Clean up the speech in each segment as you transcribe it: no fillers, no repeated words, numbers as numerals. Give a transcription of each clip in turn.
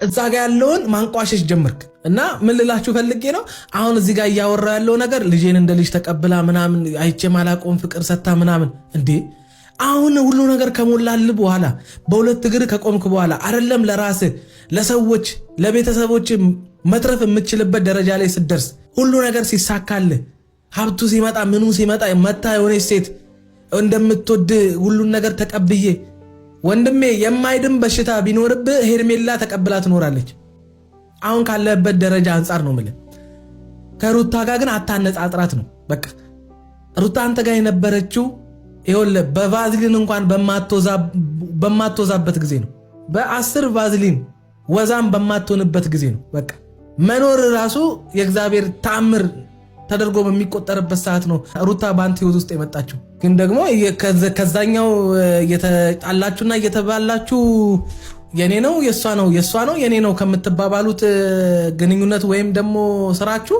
እዛ ጋር ያለውን ማንቋሸሽ ጀመርክ እና ምን ልላችሁ ፈልጌ ነው አሁን እዚህ ጋር እያወራ ያለው ነገር ልጄን እንደ ልጅ ተቀብላ ምናምን አይቼ ማላቆም ፍቅር ሰታ ምናምን እንዴ አሁን ሁሉ ነገር ከሞላል በኋላ በሁለት እግር ከቆምክ በኋላ አይደለም ለራስ ለሰዎች ለቤተሰቦች መትረፍ የምትችልበት ደረጃ ላይ ስትደርስ ሁሉ ነገር ሲሳካል ሀብቱ ሲመጣ ምኑ ሲመጣ መታ የሆነች ሴት እንደምትወድ ሁሉን ነገር ተቀብዬ ወንድሜ የማይድም በሽታ ቢኖርብህ ሄርሜላ ተቀብላ ትኖራለች። አሁን ካለበት ደረጃ አንፃር ነው ማለት ከሩታ ጋር ግን አታነጻጽራት ነው በቃ ሩታ አንተ ጋር የነበረችው ይኸውልህ በቫዝሊን እንኳን በማትወዛበት ጊዜ ነው በ10 ቫዝሊን ወዛም በማትሆንበት ጊዜ ነው በቃ መኖር ራሱ የእግዚአብሔር ተአምር ተደርጎ በሚቆጠርበት ሰዓት ነው ሩታ ባንተ ህይወት ውስጥ የመጣችው። ግን ደግሞ ከዛኛው እየተጣላችሁና እየተባላችሁ የኔ ነው የሷ ነው የኔ ነው ከምትባባሉት ግንኙነት ወይም ደግሞ ስራችሁ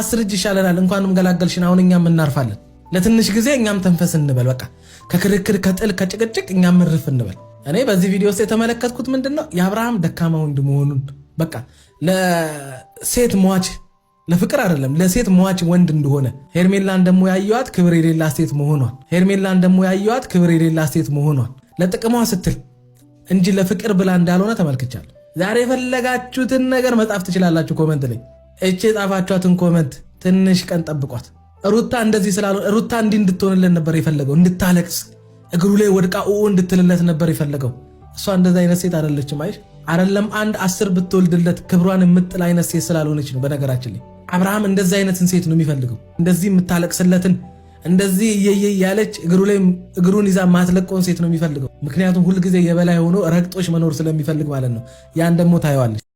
10 እጅ ይሻለናል። እንኳንም ገላገልሽን አሁን እኛም እናርፋለን። ለትንሽ ጊዜ እኛም ተንፈስ እንበል በቃ ከክርክር ከጥል ከጭቅጭቅ እኛም ምርፍ እንበል። እኔ በዚህ ቪዲዮ ውስጥ የተመለከትኩት ምንድነው የአብርሃም ደካማ ወንድ መሆኑን በቃ ለሴት ሟች ለፍቅር አይደለም ለሴት ሟች ወንድ እንደሆነ ሄርሜላን ደሞ ያየዋት ክብር የሌላት ሴት መሆኗን ለጥቅሟ ስትል እንጂ ለፍቅር ብላ እንዳልሆነ ተመልክቻለሁ። ዛሬ የፈለጋችሁትን ነገር መጻፍ ትችላላችሁ ኮሜንት ላይ እቺ ጻፋችኋትን ኮሜንት ትንሽ ቀን ጠብቋት። ሩታ እንደዚህ ስላልሆነ ሩታ እንድትሆንልን ነበር የፈለገው እንድታለቅስ እግሩ ላይ ወድቃ እንድትልለት ነበር የፈለገው። እሷ እንደዛ አይነት ሴት አይደለችም። አይደለም 10 ብትወልድለት ክብሯን የምጥል አይነት ሴት ስላልሆነች ነው። በነገራችን ላይ አብርሃም እንደዛ አይነትን ሴት ነው የሚፈልገው እንደዚህ የምታለቅስለትን እንደዚህ ያለች እግሩን ይዛ ማትለቀውን ሴት ነው የሚፈልገው። ምክንያቱም ሁሉ ጊዜ የበላይ ሆኖ ረግጦሽ መኖር ስለሚፈልግ ማለት ነው። ያን ደግሞ ታየዋለች።